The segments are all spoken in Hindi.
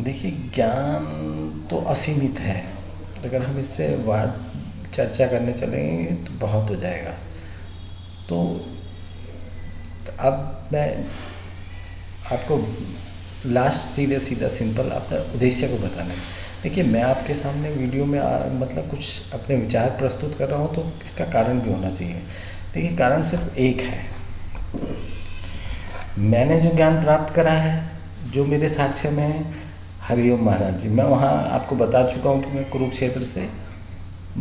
देखिए, ज्ञान तो असीमित है। अगर हम इससे चर्चा करने चलेंगे तो बहुत हो जाएगा। तो अब मैं आपको लास्ट सीधे सीधा सिंपल अपने उद्देश्य को बताना है। देखिए, मैं आपके सामने वीडियो में मतलब कुछ अपने विचार प्रस्तुत कर रहा हूँ, तो इसका कारण भी होना चाहिए। देखिए, कारण सिर्फ एक है। मैंने जो ज्ञान प्राप्त करा है, जो मेरे साक्ष्य में है, हरिओम महाराज जी, मैं वहाँ आपको बता चुका हूँ कि मैं कुरुक्षेत्र से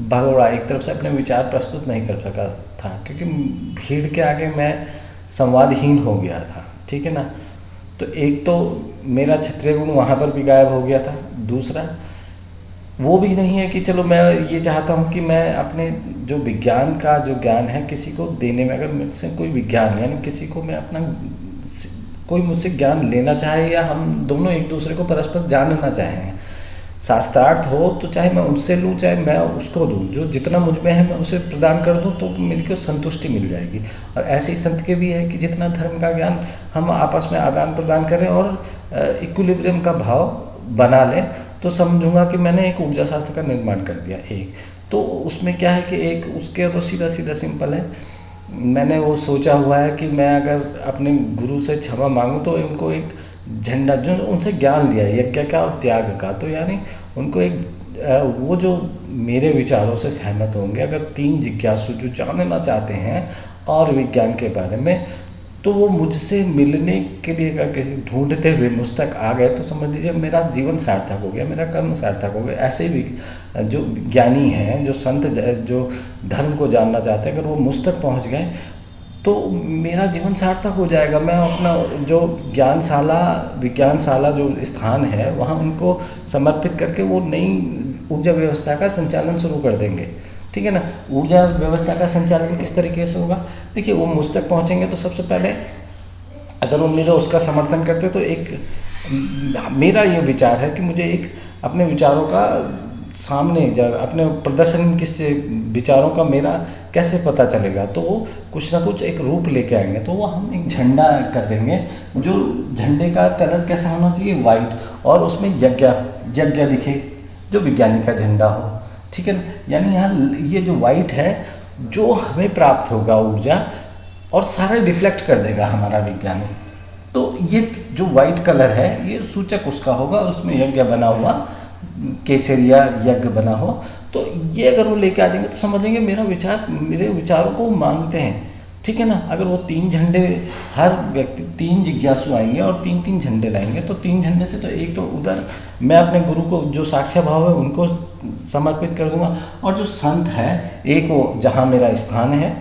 भगोड़ा एक तरफ से अपने विचार प्रस्तुत नहीं कर सका था, क्योंकि भीड़ के आगे मैं संवादहीन हो गया था। ठीक है ना। तो एक तो मेरा क्षत्रिय गुण वहाँ पर भी गायब हो गया था। दूसरा, वो भी नहीं है कि चलो मैं ये चाहता हूँ कि मैं अपने जो विज्ञान का जो ज्ञान है किसी को देने में, अगर मुझसे कोई विज्ञान यानी किसी को मैं अपना कोई मुझसे ज्ञान लेना चाहे या हम दोनों एक दूसरे को परस्पर जानना चाहें, शास्त्रार्थ हो, तो चाहे मैं उनसे लूँ चाहे मैं उसको दूँ, जो जितना मुझ में है मैं उसे प्रदान कर दूँ, तो मेरे को संतुष्टि मिल जाएगी। और ऐसे ही संत के भी है कि जितना धर्म का ज्ञान हम आपस में आदान प्रदान करें और इक्विलिब्रियम का भाव बना लें, तो समझूंगा कि मैंने एक ऊर्जा शास्त्र का निर्माण कर दिया। एक तो उसमें क्या है कि एक उसके तो सीधा सीधा सिंपल है। मैंने वो सोचा हुआ है कि मैं अगर अपने गुरु से क्षमा मांगूं तो उनको एक झंडा जो उनसे ज्ञान लिया यज्ञ का और त्याग का, तो यानी उनको एक वो जो मेरे विचारों से सहमत होंगे, अगर 3 जिज्ञासु जो जानना चाहते हैं और विज्ञान के बारे में, तो वो मुझसे मिलने के लिए अगर किसी ढूंढते हुए मुझ तक आ गए, तो समझ लीजिए मेरा जीवन सार्थक हो गया, मेरा कर्म सार्थक हो गया। ऐसे भी जो ज्ञानी हैं, जो संत, जो धर्म को जानना चाहते हैं, अगर वो मुझ तक पहुँच गए तो मेरा जीवन सार्थक हो जाएगा। मैं अपना जो ज्ञानशाला विज्ञानशाला जो स्थान है वहाँ उनको समर्पित करके वो नई ऊर्जा व्यवस्था का संचालन शुरू कर देंगे। ठीक है ना। ऊर्जा व्यवस्था का संचालन किस तरीके से होगा? देखिए, वो मुझ तक पहुँचेंगे तो सबसे पहले अगर वो मेरा उसका समर्थन करते तो एक मेरा ये विचार है कि मुझे एक अपने विचारों का सामने अपने प्रदर्शन किस विचारों का मेरा कैसे पता चलेगा, तो वो कुछ ना कुछ एक रूप लेके आएंगे। तो वो हम एक झंडा कर देंगे, जो झंडे का कलर कैसा होना चाहिए? वाइट, और उसमें यज्ञ यज्ञ दिखे, जो विज्ञानी का झंडा हो। ठीक है ना। यानी यहाँ ये जो वाइट है, जो हमें प्राप्त होगा ऊर्जा, और सारा रिफ्लेक्ट कर देगा हमारा विज्ञानी। तो ये जो वाइट कलर है ये सूचक उसका होगा, उसमें यज्ञ बना हुआ, केसरिया यज्ञ बना हो। तो ये अगर वो लेके आ जाएंगे तो समझेंगे मेरे विचारों को मानते हैं। ठीक है ना। अगर वो 3 झंडे, हर व्यक्ति 3 जिज्ञासु आएंगे और 3-3 झंडे लाएंगे, तो 3 झंडे से तो एक तो उधर मैं अपने गुरु को जो साक्ष्य भाव है उनको समर्पित कर दूंगा, और जो संत है एक वो जहाँ मेरा स्थान है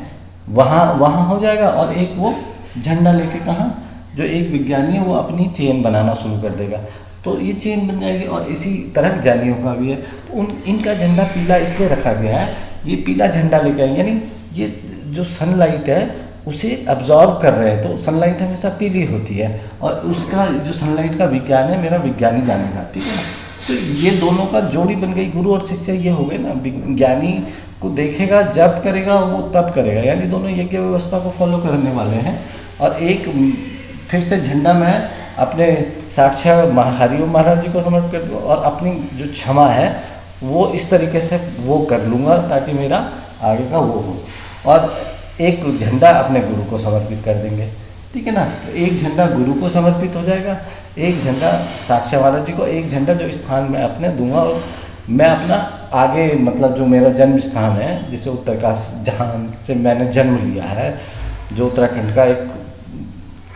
वहाँ हो जाएगा, और एक वो झंडा लेके कहाँ, जो एक विज्ञानी है वो अपनी चेन बनाना शुरू कर देगा, तो ये चेन बन जाएगी। और इसी तरह ज्ञानियों का भी है। तो इनका झंडा पीला इसलिए रखा गया है, ये पीला झंडा लेके आएंगे, यानी ये जो सनलाइट है उसे अब्जॉर्ब कर रहे हैं। तो सनलाइट हमेशा पीली होती है, और उसका जो सनलाइट का विज्ञान है मेरा विज्ञानी जानेगा। ठीक है ना। तो ये दोनों का जोड़ी बन गई, गुरु और शिष्य ये हो गए ना। विज्ञानी को देखेगा, जब करेगा वो तब करेगा, यानी दोनों यज्ञ व्यवस्था को फॉलो करने वाले हैं। और एक फिर से झंडा मैं अपने साक्षात हरिओम महाराज जी को समर्पित कर दूँ, और अपनी जो क्षमा है वो इस तरीके से वो कर लूँगा ताकि मेरा आगे का वो हो। और एक झंडा अपने गुरु को समर्पित कर देंगे। ठीक है ना। तो एक झंडा गुरु को समर्पित हो जाएगा, एक झंडा साक्षात महाराज जी को, एक झंडा जो स्थान में अपने दूंगा, और मैं अपना आगे मतलब जो मेरा जन्म स्थान है, जिसे उत्तरकाशी, जहाँ से मैंने जन्म लिया है, जो उत्तराखंड का एक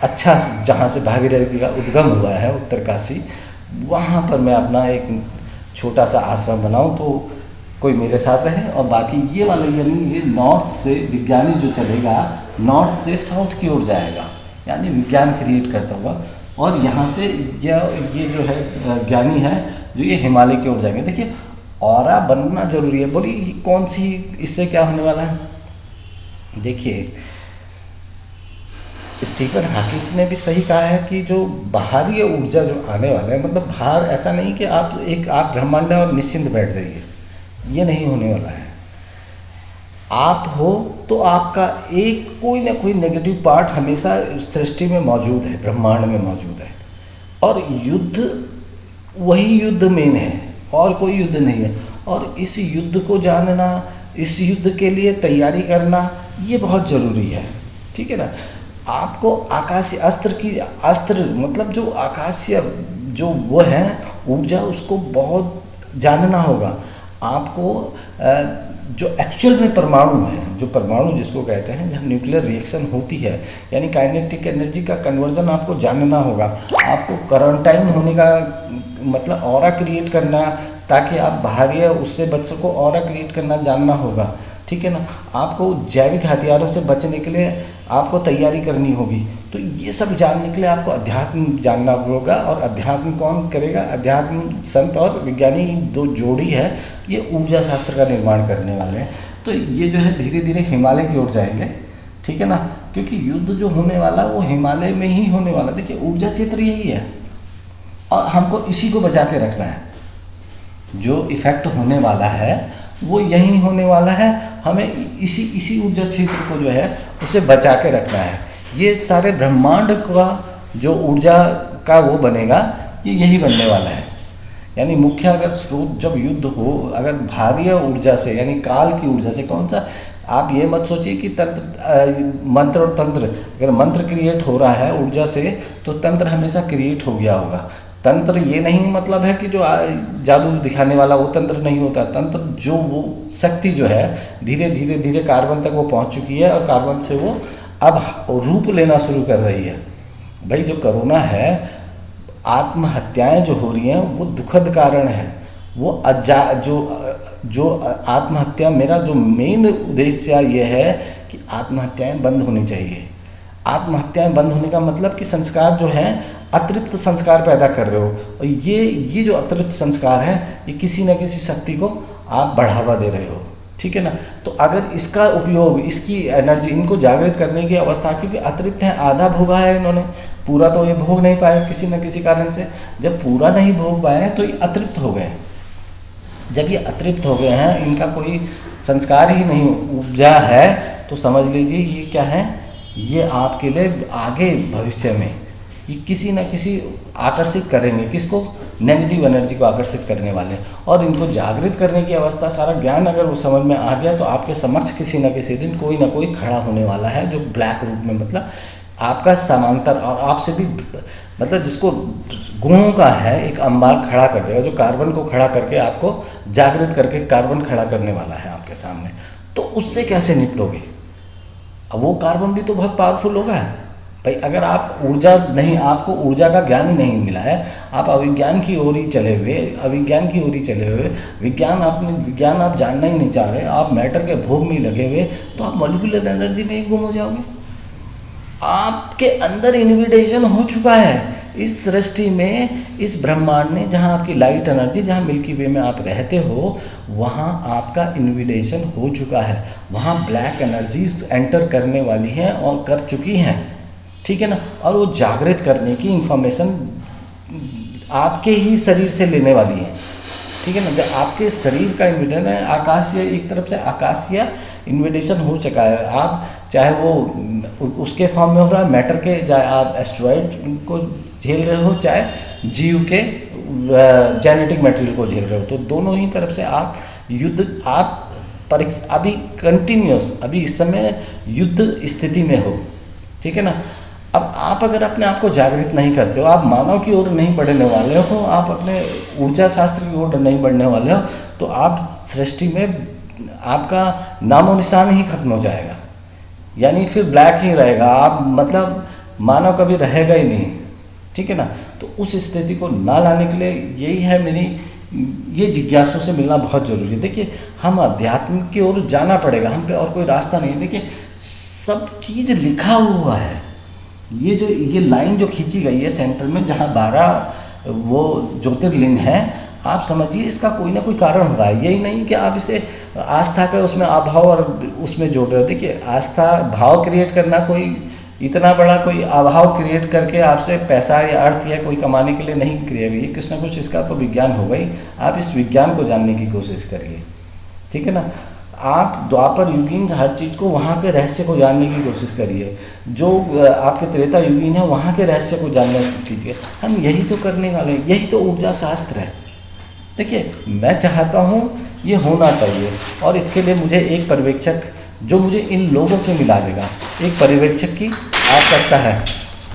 अच्छा जहाँ से भागीरथी का उद्गम हुआ है उत्तरकाशी, वहाँ पर मैं अपना एक छोटा सा आश्रम बनाऊँ, तो कोई मेरे साथ रहे। और बाकी ये वाला यानी ये नॉर्थ से विज्ञानी जो चलेगा, नॉर्थ से साउथ की ओर जाएगा, यानी विज्ञान क्रिएट करता हुआ, और यहाँ से ये जो है ज्ञानी है जो ये हिमालय की ओर जाएंगे। देखिए, ऑरा बनना जरूरी है। बोलिए कौन सी, इससे क्या होने वाला है? देखिए, स्टीफन हॉकिंस ने भी सही कहा है कि जो बाहरी ऊर्जा जो आने वाला है, मतलब बाहर ऐसा नहीं कि आप ब्रह्मांड में और निश्चिंत बैठ जाइए, ये नहीं होने वाला है। आप हो तो आपका एक कोई ना कोई नेगेटिव पार्ट हमेशा सृष्टि में मौजूद है, ब्रह्मांड में मौजूद है। और युद्ध वही युद्ध मेन है, और कोई युद्ध नहीं है। और इस युद्ध को जानना, इस युद्ध के लिए तैयारी करना, ये बहुत ज़रूरी है। ठीक है ना। आपको आकाशीय अस्त्र मतलब जो आकाशीय जो वो है ऊर्जा, उसको बहुत जानना होगा आपको। जो एक्चुअल में परमाणु है, जो परमाणु जिसको कहते हैं, जहाँ न्यूक्लियर रिएक्शन होती है, यानी काइनेटिक एनर्जी का कन्वर्जन आपको जानना होगा। आपको क्वारंटाइन होने का मतलब ऑरा क्रिएट करना, ताकि आप बाहरी उससे बच सको, ऑरा क्रिएट करना जानना होगा। ठीक है ना। आपको जैविक हथियारों से बचने के लिए आपको तैयारी करनी होगी। तो ये सब जानने के लिए आपको अध्यात्म जानना होगा। और अध्यात्म कौन करेगा? अध्यात्म संत और विज्ञानी दो जोड़ी है, ये ऊर्जा शास्त्र का निर्माण करने वाले हैं। तो ये जो है धीरे धीरे हिमालय की ओर जाएंगे। ठीक है ना। क्योंकि युद्ध जो होने वाला वो हिमालय में ही होने वाला। देखिए ऊर्जा क्षेत्र यही है और हमको इसी को बचा के रखना है। जो इफेक्ट होने वाला है वो यही होने वाला है। हमें इसी ऊर्जा क्षेत्र को जो है उसे बचा के रखना है। ये सारे ब्रह्मांड का जो ऊर्जा का वो बनेगा, ये यही बनने वाला है। यानी मुख्य अगर स्रोत जब युद्ध हो, अगर भारी ऊर्जा से यानी काल की ऊर्जा से, कौन सा, आप ये मत सोचिए कि तंत्र मंत्र और तंत्र, अगर मंत्र क्रिएट हो रहा है ऊर्जा से तो तंत्र हमेशा क्रिएट हो गया होगा। तंत्र ये नहीं मतलब है कि जो जादू दिखाने वाला वो तंत्र नहीं होता। तंत्र जो वो शक्ति जो है धीरे धीरे धीरे कार्बन तक वो पहुंच चुकी है और कार्बन से वो अब रूप लेना शुरू कर रही है। भाई जो कोरोना है, आत्महत्याएं जो हो रही हैं वो दुखद कारण है। वो जो आत्महत्या, मेरा जो मेन उद्देश्य ये है कि आत्महत्याएं बंद होनी चाहिए। आत्महत्याएं बंद होने का मतलब कि संस्कार जो है अतिरिक्त संस्कार पैदा कर रहे हो, और ये जो अतिरिक्त संस्कार है ये किसी न किसी शक्ति को आप बढ़ावा दे रहे हो। ठीक है ना। तो अगर इसका उपयोग, इसकी एनर्जी, इनको जागृत करने की अवस्था, क्योंकि अतिरिक्त है, आधा भोगा है इन्होंने, पूरा तो ये भोग नहीं पाए किसी न किसी कारण से। जब पूरा नहीं भोग पाए तो ये अतिरिक्त हो गए। जब ये अतिरिक्त हो गए हैं, इनका कोई संस्कार ही नहीं ऊर्जा है, तो समझ लीजिए ये क्या है, ये आपके लिए आगे भविष्य में ये किसी न किसी आकर्षित करेंगे। किसको? नेगेटिव एनर्जी को आकर्षित करने वाले। और इनको जागृत करने की अवस्था, सारा ज्ञान अगर वो समझ में आ गया तो आपके समक्ष किसी न किसी दिन कोई ना कोई खड़ा होने वाला है, जो ब्लैक रूप में, मतलब आपका समांतर और आपसे भी, मतलब जिसको गुणों का है, एक अंबार खड़ा कर देगा, जो कार्बन को खड़ा करके आपको जागृत करके कार्बन खड़ा करने वाला है आपके सामने। तो उससे कैसे निपटोगे? अब वो कार्बन भी तो बहुत पावरफुल होगा भाई। अगर आप ऊर्जा नहीं, आपको ऊर्जा का ज्ञान ही नहीं मिला है, आप अविज्ञान की ओर ही चले हुए, विज्ञान आप जानना ही नहीं चाह रहे, आप मैटर के भोग में ही लगे हुए, तो आप मॉलिक्यूलर एनर्जी में ही गुम हो जाओगे। आपके अंदर इन्विटेशन हो चुका है इस सृष्टि में, इस ब्रह्मांड में, जहाँ आपकी लाइट एनर्जी, जहाँ मिल्की वे में आप रहते हो, वहाँ आपका इन्विटेशन हो चुका है। वहाँ ब्लैक एनर्जीज एंटर करने वाली हैं और कर चुकी हैं। ठीक है ना। और वो जागृत करने की इंफॉर्मेशन आपके ही शरीर से लेने वाली है। ठीक है ना। जब आपके शरीर का इन्विटेशन है, आकाशीय, एक तरफ से आकाशीय इन्विटेशन हो चुका है। आप चाहे वो उसके फॉर्म में हो रहा है, मैटर के, चाहे आप एस्ट्रॉइड को झेल रहे हो, चाहे जीव के जेनेटिक मटेरियल को झेल रहे हो, तो दोनों ही तरफ से आप युद्ध, आप अभी कंटिन्यूस, अभी इस समय युद्ध स्थिति में हो। ठीक है ना। अब आप अगर अपने आप को जागृत नहीं करते हो, आप मानव की ओर नहीं बढ़ने वाले हो, आप अपने ऊर्जा शास्त्र की ओर नहीं बढ़ने वाले हो, तो आप सृष्टि में आपका नामो निशान ही खत्म हो जाएगा। यानी फिर ब्लैक ही रहेगा, आप मतलब मानव कभी रहेगा ही नहीं। ठीक है ना। तो उस स्थिति को ना लाने के लिए यही है मेरी, ये जिज्ञासु से मिलना बहुत ज़रूरी है। देखिए हम अध्यात्म की ओर जाना पड़ेगा, हम पे और कोई रास्ता नहीं है। देखिए सब चीज़ लिखा हुआ है। ये लाइन जो खींची गई है सेंटर में, जहाँ 12 वो ज्योतिर्लिंग है, आप समझिए इसका कोई ना कोई कारण होगा। यही नहीं कि आप इसे आस्था का उसमें अभाव और उसमें जोड़ रहे हो। देखिए आस्था भाव क्रिएट करना, कोई इतना बड़ा कोई अभाव क्रिएट करके आपसे पैसा या अर्थ या कोई कमाने के लिए नहीं क्रिया गई, कुछ ना कुछ इसका तो विज्ञान होगा ही। आप इस विज्ञान को जानने की कोशिश करिए। ठीक है ना। आप द्वापर युगीन हर चीज़ को, वहाँ के रहस्य को जानने की कोशिश करिए। जो आपके त्रेता युगीन है वहाँ के रहस्य को जानने से कीजिए। हम यही तो करने वाले हैं, यही तो ऊर्जा शास्त्र है। देखिए, मैं चाहता हूँ ये होना चाहिए, और इसके लिए मुझे एक पर्यवेक्षक जो मुझे इन लोगों से मिला देगा, एक पर्यवेक्षक की आवश्यकता है।